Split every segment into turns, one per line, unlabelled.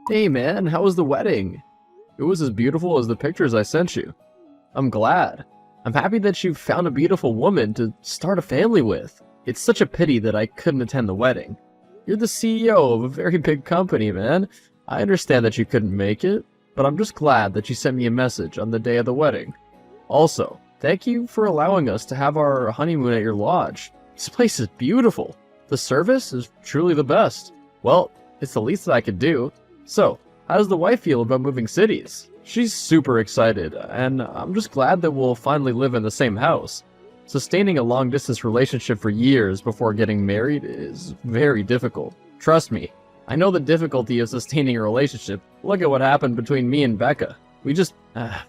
Hey man, how was the wedding? It was as beautiful as the pictures I sent you. I'm glad. I'm happy that you found a beautiful woman to start a family with. It's such a pity that I couldn't attend the wedding. You're the CEO of a very big company, man. I understand that you couldn't make it, but I'm just glad that you sent me a message on the day of the wedding. Also, thank you for allowing us to have our honeymoon at your lodge. This place is beautiful. The service is truly the best. Well, it's the least that I could do. So, how does the wife feel about moving cities? She's super excited, and I'm just glad that we'll finally live in the same house. Sustaining a long-distance relationship for years before getting married is very difficult. Trust me, I know the difficulty of sustaining a relationship. Look at what happened between me and Becca. We just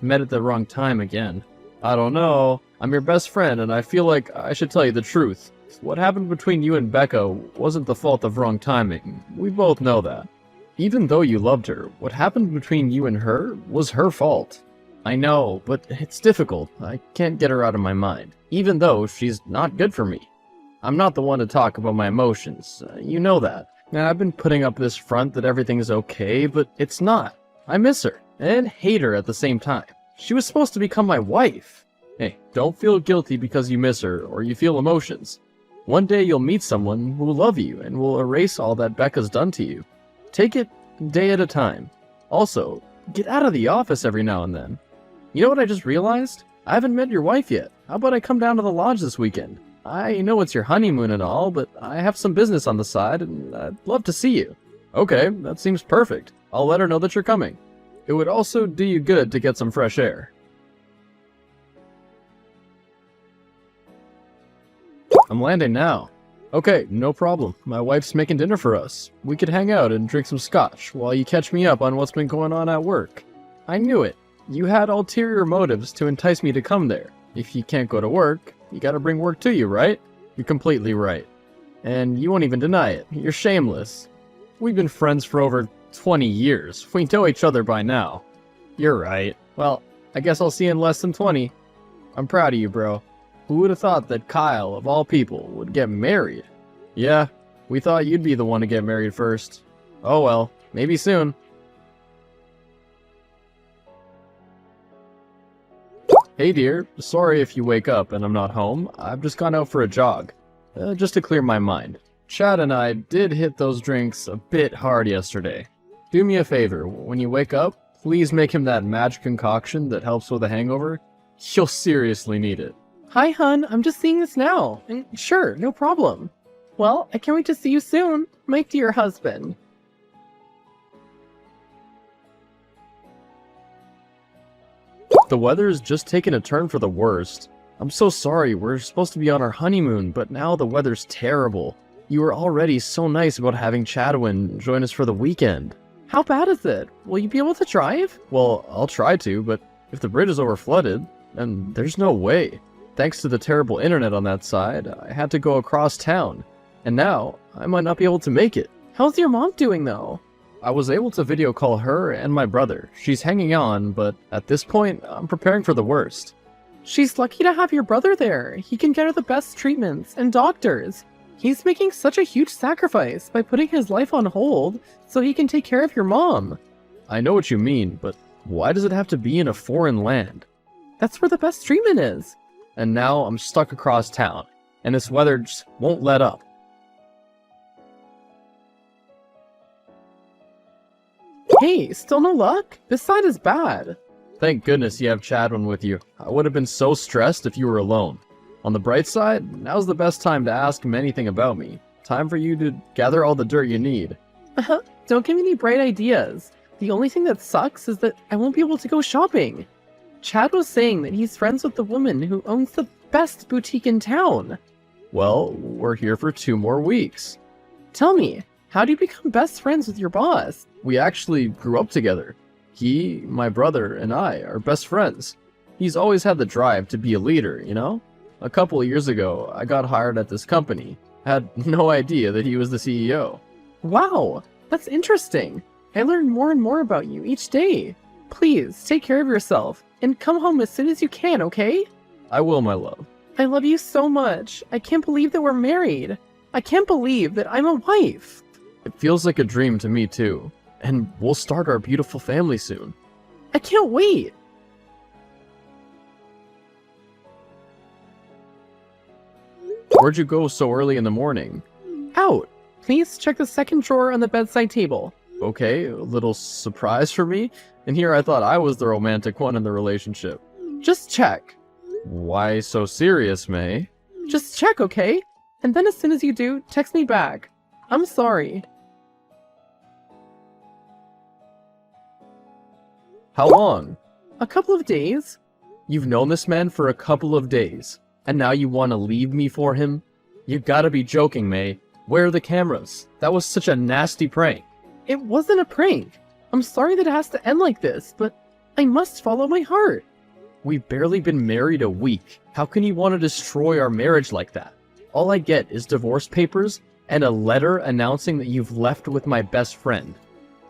met at the wrong time again. I don't know. I'm your best friend, and I feel like I should tell you the truth. What happened between you and Becca wasn't the fault of wrong timing. We both know that. Even though you loved her, what happened between you and her was her fault. I know, but it's difficult. I can't get her out of my mind, even though she's not good for me. I'm not the one to talk about my emotions. You know that. And I've been putting up this front that everything's okay, but it's not. I miss her, and hate her at the same time. She was supposed to become my wife. Hey, don't feel guilty because you miss her, or you feel emotions. One day you'll meet someone who will love you, and will erase all that Becca's done to you. Take it day at a time. Also, get out of the office every now and then. You know what I just realized? I haven't met your wife yet. How about I come down to the lodge this weekend? I know it's your honeymoon and all, but I have some business on the side, and I'd love to see you. Okay, that seems perfect. I'll let her know that you're coming. It would also do you good to get some fresh air. I'm landing now. Okay, no problem. My wife's making dinner for us. We could hang out and drink some scotch while you catch me up on what's been going on at work. I knew it. You had ulterior motives to entice me to come there. If you can't go to work, you gotta bring work to you, right? You're completely right. And you won't even deny it. You're shameless. We've been friends for over 20 years. We know each other by now. You're right. Well, I guess I'll see you in less than 20. I'm proud of you, bro. Who would have thought that Kyle, of all people, would get married? Yeah, we thought you'd be the one to get married first. Oh well, maybe soon. Hey dear, sorry if you wake up and I'm not home. I've just gone out for a jog. Just to clear my mind. Chad and I did hit those drinks a bit hard yesterday. Do me a favor, when you wake up, please make him that magic concoction that helps with a hangover. You'll seriously need it.
Hi, hun. I'm just seeing this now. And sure, no problem. Well, I can't wait to see you soon, my dear husband.
The weather's just taken a turn for the worst. I'm so sorry, we're supposed to be on our honeymoon, but now the weather's terrible. You were already so nice about having Chadwin join us for the weekend.
How bad is it? Will you be able to drive?
Well, I'll try to, but if the bridge is overflooded, then there's no way. Thanks to the terrible internet on that side, I had to go across town. And now, I might not be able to make it.
How's your mom doing, though?
I was able to video call her and my brother. She's hanging on, but at this point, I'm preparing for the worst.
She's lucky to have your brother there. He can get her the best treatments and doctors. He's making such a huge sacrifice by putting his life on hold so he can take care of your mom.
I know what you mean, but why does it have to be in a foreign land?
That's where the best treatment is.
And now I'm stuck across town, and this weather just won't let up.
Hey, still no luck? This side is bad.
Thank goodness you have Chadwin with you. I would have been so stressed if you were alone. On the bright side, now's the best time to ask him anything about me. Time for you to gather all the dirt you need.
Don't give me any bright ideas. The only thing that sucks is that I won't be able to go shopping. Chad was saying that he's friends with the woman who owns the best boutique in town.
Well, we're here for 2 more weeks.
Tell me, how do you become best friends with your boss?
We actually grew up together. He, my brother, and I are best friends. He's always had the drive to be a leader, you know? A couple of years ago, I got hired at this company. Had no idea that he was the CEO.
Wow, that's interesting. I learn more and more about you each day. Please, take care of yourself, and come home as soon as you can, okay?
I will, my love.
I love you so much. I can't believe that we're married. I can't believe that I'm a wife.
It feels like a dream to me, too. and we'll start our beautiful family soon.
I can't wait!
Where'd you go so early in the morning?
Out! Please check the second drawer on the bedside table.
Okay, a little surprise for me, and here I thought I was the romantic one in the relationship.
Just check.
Why so serious, May?
Just check, okay? And then as soon as you do, text me back. I'm sorry.
How long?
A couple of days.
You've known this man for a couple of days, and now you want to leave me for him? You gotta be joking, May. Where are the cameras? That was such a nasty prank.
It wasn't a prank. I'm sorry that it has to end like this, but I must follow my heart.
We've barely been married a week. How can you want to destroy our marriage like that? All I get is divorce papers and a letter announcing that you've left with my best friend.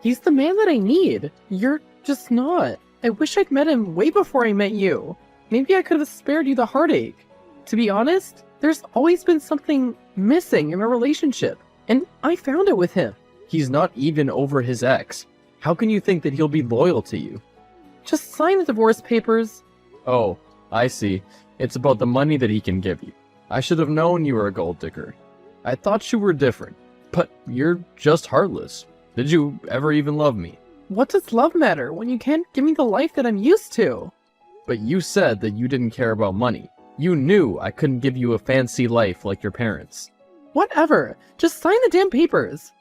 He's the man that I need. You're just not. I wish I'd met him way before I met you. Maybe I could have spared you the heartache. To be honest, there's always been something missing in our relationship, and I found it with him.
He's not even over his ex. How can you think that he'll be loyal to you?
Just sign the divorce papers.
Oh, I see. It's about the money that he can give you. I should have known you were a gold digger. I thought you were different, but you're just heartless. Did you ever even love me?
What does love matter when you can't give me the life that I'm used to?
But you said that you didn't care about money. You knew I couldn't give you a fancy life like your parents.
Whatever. Just sign the damn papers.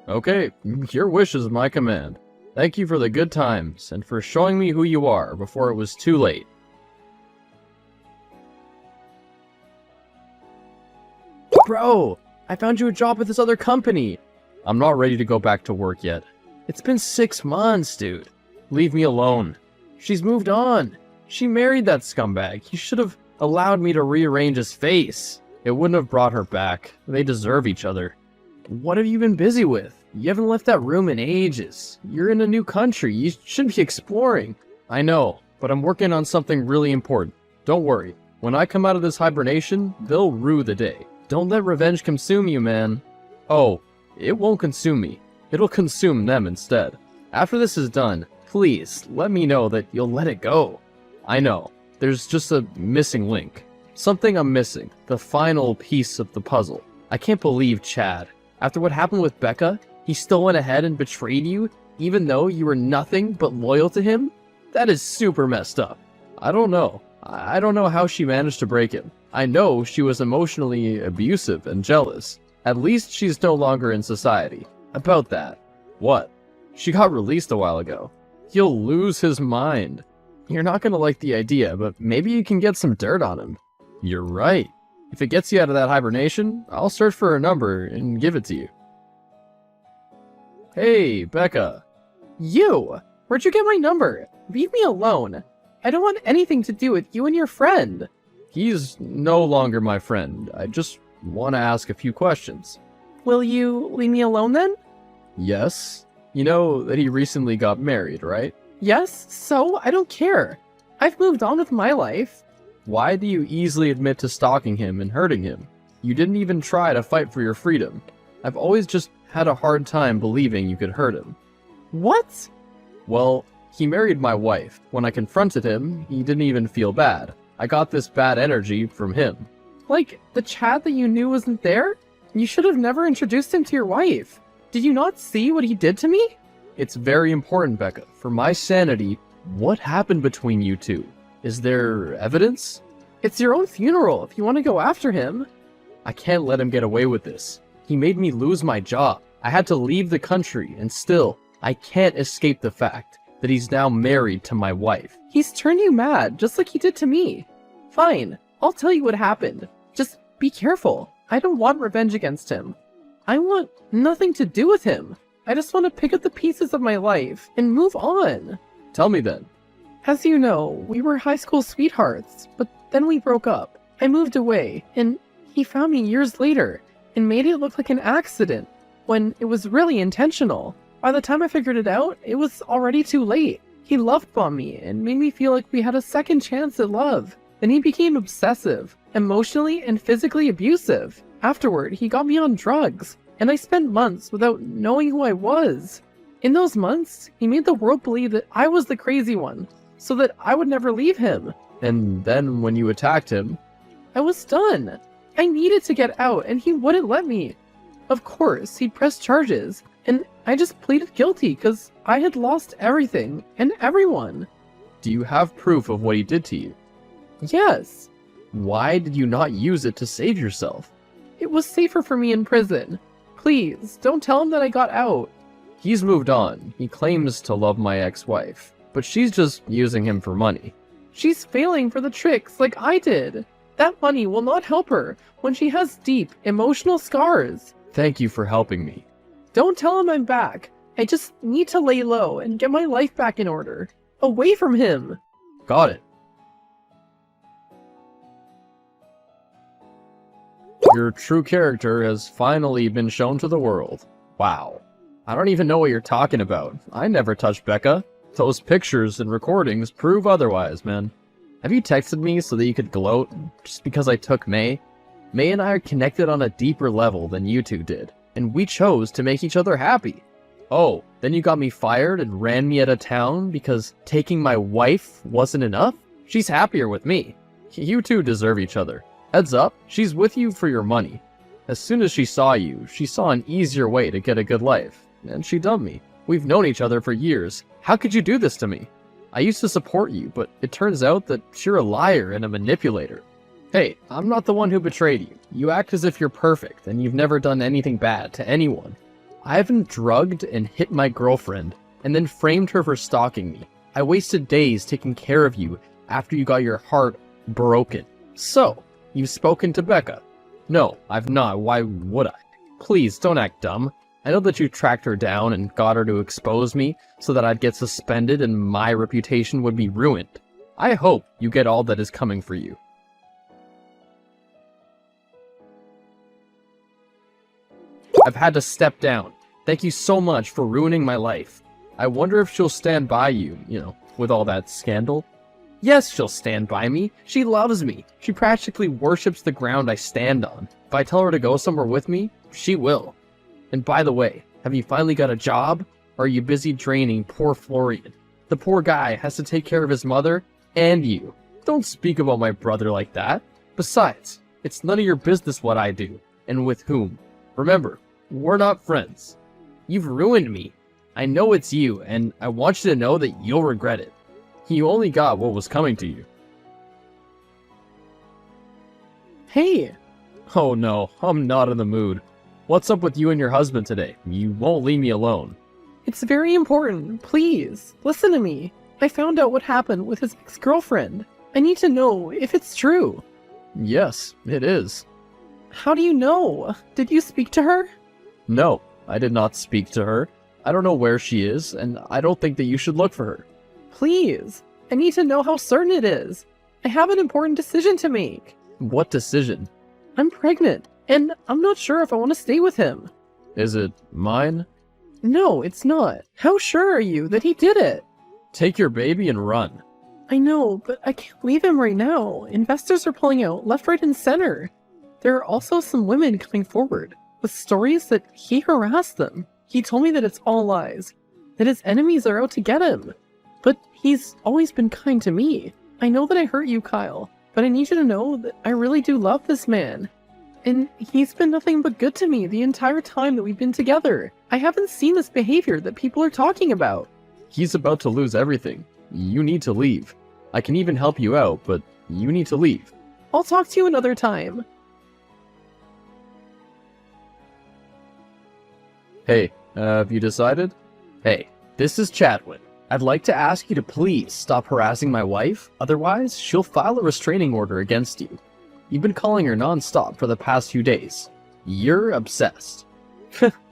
Okay, your wish is my command. Thank you for the good times, and for showing me who you are before it was too late. Bro, I found you a job with this other company. I'm not ready to go back to work yet. It's been 6 months, dude. Leave me alone. She's moved on. She married that scumbag. You should have allowed me to rearrange his face. It wouldn't have brought her back. They deserve each other. What have you been busy with? You haven't left that room in ages. You're in a new country. You should be exploring. I know, but I'm working on something really important. Don't worry. When I come out of this hibernation, they'll rue the day. Don't let revenge consume you, man. Oh, it won't consume me. It'll consume them instead. After this is done, please let me know that you'll let it go. I know, there's just a missing link. Something I'm missing. The final piece of the puzzle. I can't believe Chad. After what happened with Becca, he still went ahead and betrayed you, even though you were nothing but loyal to him? That is super messed up. I don't know. I don't know how she managed to break him. I know she was emotionally abusive and jealous. At least she's no longer in society. About that. What? She got released a while ago. He'll lose his mind. You're not gonna like the idea, but maybe you can get some dirt on him. You're right. If it gets you out of that hibernation, I'll search for her number and give it to you. Hey, Becca.
You! Where'd you get my number? Leave me alone. I don't want anything to do with you and your friend.
He's no longer my friend. I just want to ask a few questions.
Will you leave me alone then?
Yes. You know that he recently got married, right?
Yes, so I don't care. I've moved on with my life.
Why do you easily admit to stalking him and hurting him? You didn't even try to fight for your freedom. I've always just had a hard time believing you could hurt him.
What?
Well, he married my wife. When I confronted him, he didn't even feel bad. I got this bad energy from him.
Like, the Chad that you knew wasn't there? You should have never introduced him to your wife. Did you not see what he did to me?
It's very important, Becca. For my sanity, what happened between you two? Is there evidence?
It's your own funeral if you want to go after him.
I can't let him get away with this. He made me lose my job. I had to leave the country, and still, I can't escape the fact that he's now married to my wife.
He's turned you mad, just like he did to me. Fine, I'll tell you what happened. Just be careful. I don't want revenge against him. I want nothing to do with him. I just want to pick up the pieces of my life and move on.
Tell me then.
As you know, we were high school sweethearts, but then we broke up. I moved away, and he found me years later and made it look like an accident when it was really intentional. By the time I figured it out, it was already too late. He love-bombed me and made me feel like we had a second chance at love. Then he became obsessive, emotionally and physically abusive. Afterward, he got me on drugs, and I spent months without knowing who I was. In those months, he made the world believe that I was the crazy one, so that I would never leave him.
And then when you attacked him,
I was done. I needed to get out, and he wouldn't let me. Of course, he'd press charges, and I just pleaded guilty because I had lost everything and everyone.
do you have proof of what he did to you?
Yes,
Why did you not use it to save yourself?
it was safer for me in prison. Please, don't tell him that I got out.
He's moved on. He claims to love my ex-wife, but she's just using him for money.
She's failing for the tricks like I did. That money will not help her when she has deep emotional scars.
Thank you for helping me.
Don't tell him I'm back. I just need to lay low and get my life back in order. Away from him.
Got it. Your true character has finally been shown to the world. Wow. I don't even know what you're talking about. I never touched Becca. Those pictures and recordings prove otherwise, man. Have you texted me so that you could gloat just because I took May? May and I are connected on a deeper level than you two did, and we chose to make each other happy. Oh, then you got me fired and ran me out of town because taking my wife wasn't enough? She's happier with me. You two deserve each other. Heads up, she's with you for your money. As soon as she saw you, she saw an easier way to get a good life, and she dumped me. We've known each other for years. How could you do this to me? I used to support you, but it turns out that you're a liar and a manipulator. Hey, I'm not the one who betrayed you. You act as if you're perfect, and you've never done anything bad to anyone. I haven't drugged and hit my girlfriend, and then framed her for stalking me. I wasted days taking care of you after you got your heart broken. So, you've spoken to Becca. No, I've not. Why would I? Please, don't act dumb. I know that you tracked her down and got her to expose me so that I'd get suspended and my reputation would be ruined. I hope you get all that is coming for you. I've had to step down. Thank you so much for ruining my life. I wonder if she'll stand by you, with all that scandal. Yes, she'll stand by me. She loves me. She practically worships the ground I stand on. If I tell her to go somewhere with me, she will. And by the way, have you finally got a job? Or are you busy draining poor Florian? The poor guy has to take care of his mother and you. Don't speak about my brother like that. Besides, it's none of your business what I do, and with whom. Remember, we're not friends. You've ruined me. I know it's you, and I want you to know that you'll regret it. You only got what was coming to you.
Hey,
Oh no, I'm not in the mood. What's up with you and your husband today? You won't leave me alone.
it's very important. Please, listen to me. I found out what happened with his ex-girlfriend. I need to know if it's true.
Yes, it is.
How do you know? Did you speak to her?
No, I did not speak to her. I don't know where she is, and I don't think that you should look for her.
Please, I need to know how certain it is. I have an important decision to make.
What decision?
I'm pregnant, and I'm not sure if I want to stay with him.
Is it mine?
No, it's not. How sure are you that he did it?
Take your baby and run.
I know, but I can't leave him right now. Investors are pulling out left, right, and center. There are also some women coming forward with stories that he harassed them. He told me that it's all lies, that his enemies are out to get him. But he's always been kind to me. I know that I hurt you, Kyle, but I need you to know that I really do love this man. And he's been nothing but good to me the entire time that we've been together. I haven't seen this behavior that people are talking about.
He's about to lose everything. You need to leave. I can even help you out, but you need to leave.
I'll talk to you another time.
Hey, have you decided? Hey, this is Chadwin. I'd like to ask you to please stop harassing my wife, otherwise she'll file a restraining order against you. You've been calling her non-stop for the past few days. You're obsessed.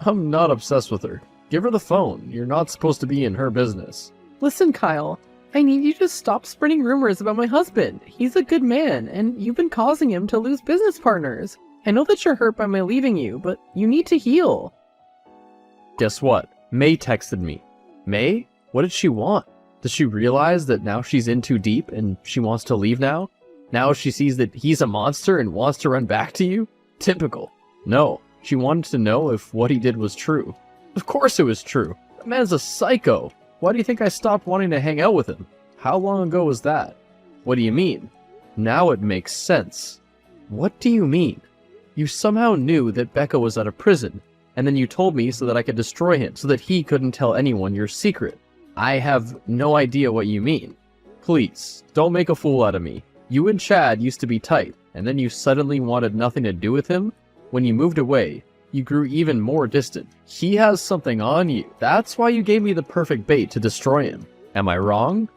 I'm not obsessed with her. Give her the phone. You're not supposed to be in her business.
Listen, Kyle, I need you to stop spreading rumors about my husband. He's a good man, and you've been causing him to lose business partners. I know that you're hurt by my leaving you, but you need to heal.
Guess what? May texted me. May? What did she want? Does she realize that now she's in too deep and she wants to leave now? Now she sees that he's a monster and wants to run back to you? Typical. No, she wanted to know if what he did was true. Of course it was true. That man's a psycho. Why do you think I stopped wanting to hang out with him? How long ago was that? What do you mean? Now it makes sense. What do you mean? You somehow knew that Becca was out of prison, and then you told me so that I could destroy him, so that he couldn't tell anyone your secret. I have no idea what you mean. Please, don't make a fool out of me. You and Chad used to be tight, and then you suddenly wanted nothing to do with him? When you moved away, you grew even more distant. He has something on you. That's why you gave me the perfect bait to destroy him. Am I wrong?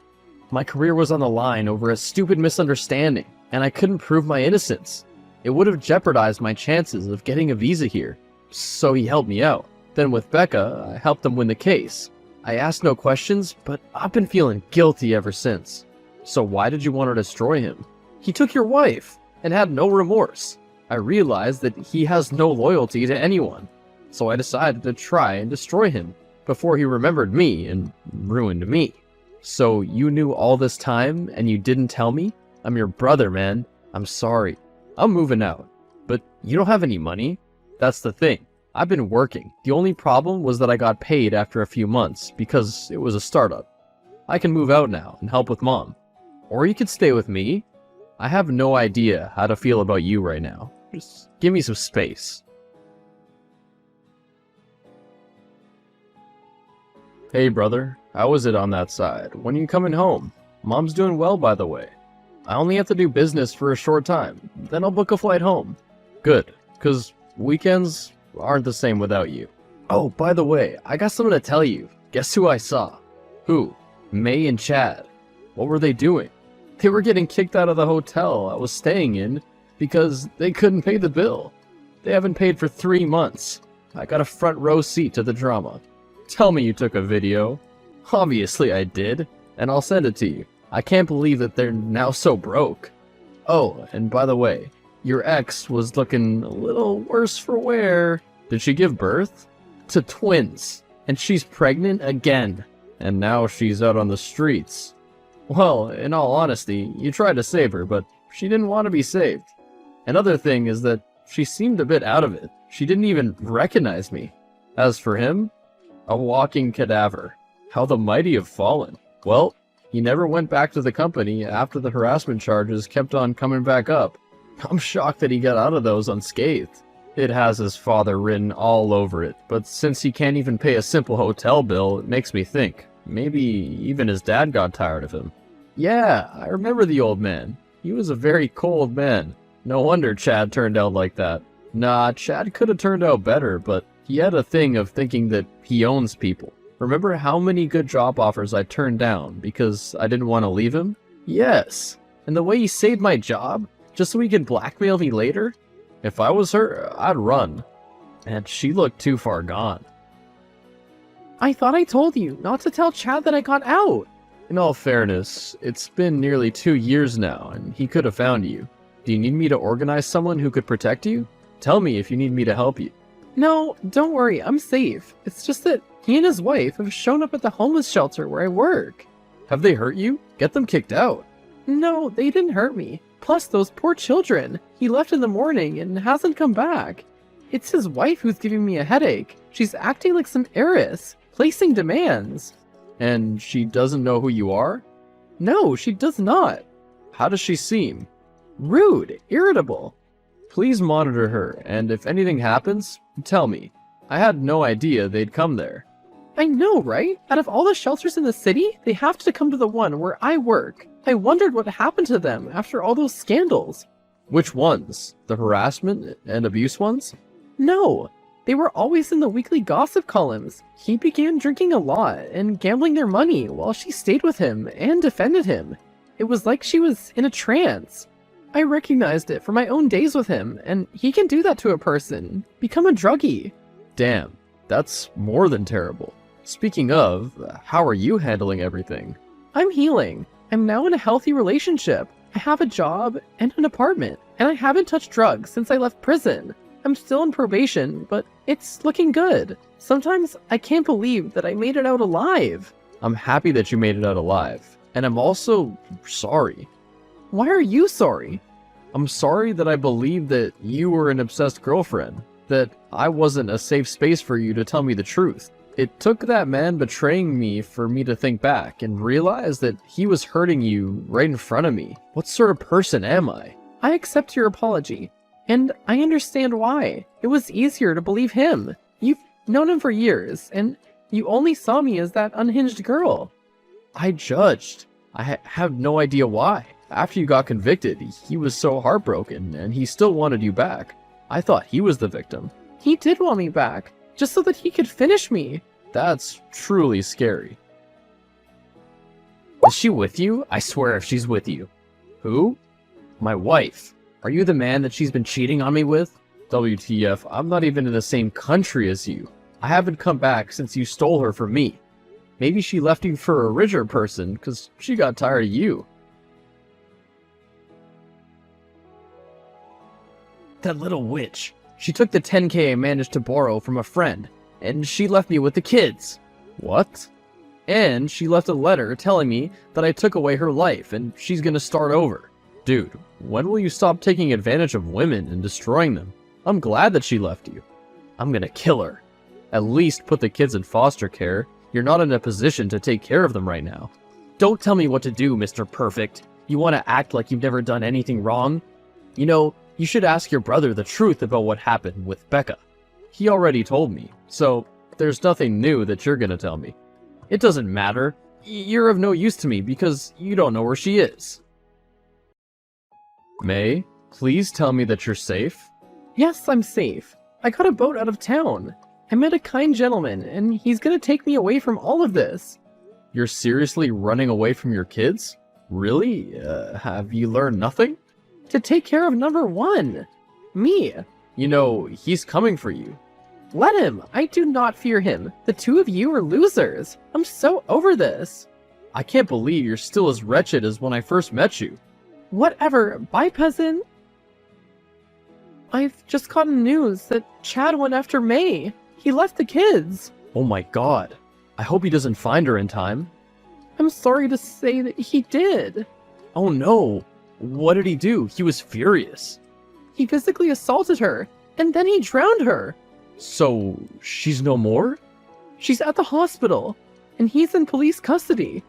My career was on the line over a stupid misunderstanding, and I couldn't prove my innocence. It would have jeopardized my chances of getting a visa here. So he helped me out. Then with Becca, I helped him win the case. I asked no questions, but I've been feeling guilty ever since. So why did you want to destroy him? He took your wife, and had no remorse. I realized that he has no loyalty to anyone. So I decided to try and destroy him, before he remembered me and ruined me. So you knew all this time, and you didn't tell me? I'm your brother, man. I'm sorry. I'm moving out. But you don't have any money? That's the thing. I've been working. The only problem was that I got paid after a few months, because it was a startup. I can move out now and help with Mom. Or you could stay with me. I have no idea how to feel about you right now. Just give me some space. Hey brother, how is it on that side? When are you coming home? Mom's doing well, by the way. I only have to do business for a short time, then I'll book a flight home. Good, because weekends aren't the same without you. Oh, by the way, I got something to tell you. Guess who I saw? Who? May and Chad. What were they doing? They were getting kicked out of the hotel I was staying in because they couldn't pay the bill. They haven't paid for 3 months. I got a front row seat to the drama. Tell me you took a video. Obviously I did, and I'll send it to you. I can't believe that they're now so broke. Oh, and by the way, your ex was looking a little worse for wear. Did she give birth? To twins. And she's pregnant again. And now she's out on the streets. Well, in all honesty, you tried to save her, but she didn't want to be saved. Another thing is that she seemed a bit out of it. She didn't even recognize me. As for him, a walking cadaver. How the mighty have fallen. Well, he never went back to the company after the harassment charges kept on coming back up. I'm shocked that he got out of those unscathed. It has his father written all over it, but since he can't even pay a simple hotel bill, it makes me think. Maybe even his dad got tired of him. Yeah, I remember the old man. He was a very cold man. No wonder Chad turned out like that. Nah, Chad could have turned out better, but he had a thing of thinking that he owns people. Remember how many good job offers I turned down because I didn't want to leave him? Yes. And the way he saved my job, just so he could blackmail me later? If I was her, I'd run. And she looked too far gone.
I thought I told you not to tell Chad that I got out.
In all fairness, it's been nearly 2 years now, and he could have found you. Do you need me to organize someone who could protect you? Tell me if you need me to help you.
No, don't worry, I'm safe. It's just that he and his wife have shown up at the homeless shelter where I work.
Have they hurt you? Get them kicked out.
No, they didn't hurt me. Plus, those poor children. He left in the morning and hasn't come back. It's his wife who's giving me a headache. She's acting like some heiress, placing demands.
And she doesn't know who you are?
No, she does not.
How does she seem?
Rude, irritable.
Please monitor her, and if anything happens, tell me. I had no idea they'd come there.
I know, right? Out of all the shelters in the city, they have to come to the one where I work. I wondered what happened to them after all those scandals.
Which ones? The harassment and abuse ones?
No, they were always in the weekly gossip columns. He began drinking a lot and gambling their money while she stayed with him and defended him. It was like she was in a trance. I recognized it from my own days with him, and he can do that to a person. Become a druggie.
Damn, that's more than terrible. Speaking of, how are you handling everything?
I'm healing. I'm now in a healthy relationship. I have a job and an apartment, and I haven't touched drugs since I left prison. I'm still in probation, but it's looking good. Sometimes I can't believe that I made it out alive.
I'm happy that you made it out alive, and I'm also sorry.
Why are you sorry?
I'm sorry that I believed that you were an obsessed girlfriend, that I wasn't a safe space for you to tell me the truth. It took that man betraying me for me to think back and realize that he was hurting you right in front of me. What sort of person am I?
I accept your apology, and I understand why. It was easier to believe him. You've known him for years, and you only saw me as that unhinged girl.
I judged. I have no idea why. After you got convicted, he was so heartbroken, and he still wanted you back. I thought he was the victim.
He did want me back, just so that he could finish me.
That's truly scary. Is she with you? I swear if she's with you. Who? My wife. Are you the man that she's been cheating on me with? WTF, I'm not even in the same country as you. I haven't come back since you stole her from me. Maybe she left you for a richer person, because she got tired of you. That little witch. She took the 10K I managed to borrow from a friend, and she left me with the kids. What? And she left a letter telling me that I took away her life, and she's gonna start over. Dude, when will you stop taking advantage of women and destroying them? I'm glad that she left you. I'm gonna kill her. At least put the kids in foster care. You're not in a position to take care of them right now. Don't tell me what to do, Mr. Perfect. You want to act like you've never done anything wrong? You know, you should ask your brother the truth about what happened with Becca. He already told me, so there's nothing new that you're gonna tell me. It doesn't matter. You're of no use to me because you don't know where she is. May, please tell me that you're safe.
Yes, I'm safe. I got a boat out of town. I met a kind gentleman, and he's gonna take me away from all of this.
You're seriously running away from your kids? Really? Have you learned nothing?
To take care of number one. Me.
You know, he's coming for you.
Let him. I do not fear him. The two of you are losers. I'm so over this.
I can't believe you're still as wretched as when I first met you.
Whatever. Bye, peasant. I've just gotten news that Chad went after May. He left the kids.
Oh my god. I hope he doesn't find her in time.
I'm sorry to say that he did.
Oh no. What did he do? He was furious.
He physically assaulted her, and then he drowned her.
So, she's no more?
She's at the hospital, and he's in police custody.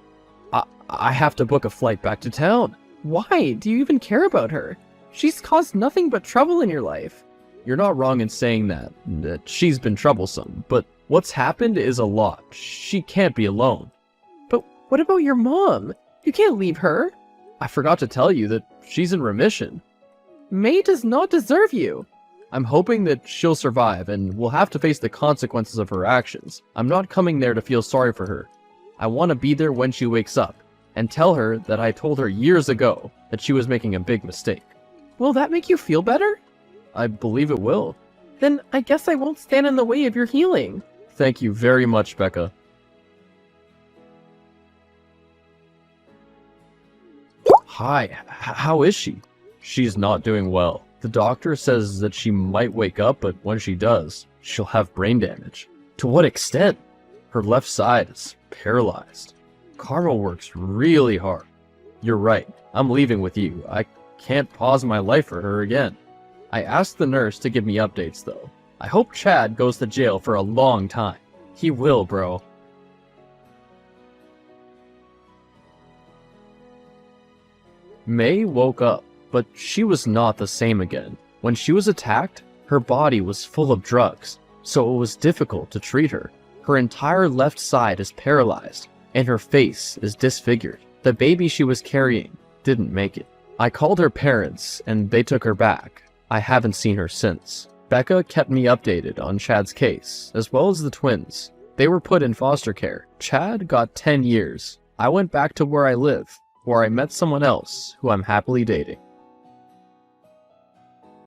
I have to book a flight back to town.
Why? Do you even care about her? She's caused nothing but trouble in your life.
You're not wrong in saying that she's been troublesome, but what's happened is a lot. She can't be alone.
But what about your mom? You can't leave her.
I forgot to tell you that she's in remission.
May does not deserve you.
I'm hoping that she'll survive and will have to face the consequences of her actions. I'm not coming there to feel sorry for her. I want to be there when she wakes up and tell her that I told her years ago that she was making a big mistake.
Will that make you feel better?
I believe it will.
Then I guess I won't stand in the way of your healing.
Thank you very much, Becca. Hi, how is she? She's not doing well. The doctor says that she might wake up, but when she does, she'll have brain damage. To what extent? Her left side is paralyzed. Karma works really hard. You're right, I'm leaving with you. I can't pause my life for her again. I asked the nurse to give me updates, though. I hope Chad goes to jail for a long time. He will, bro. May woke up, but she was not the same again. When she was attacked, her body was full of drugs, so it was difficult to treat her. Her entire left side is paralyzed, and her face is disfigured. The baby she was carrying didn't make it. I called her parents, and they took her back. I haven't seen her since. Becca kept me updated on Chad's case, as well as the twins. They were put in foster care. Chad got 10 years. I went back to where I live, where I met someone else who I'm happily dating.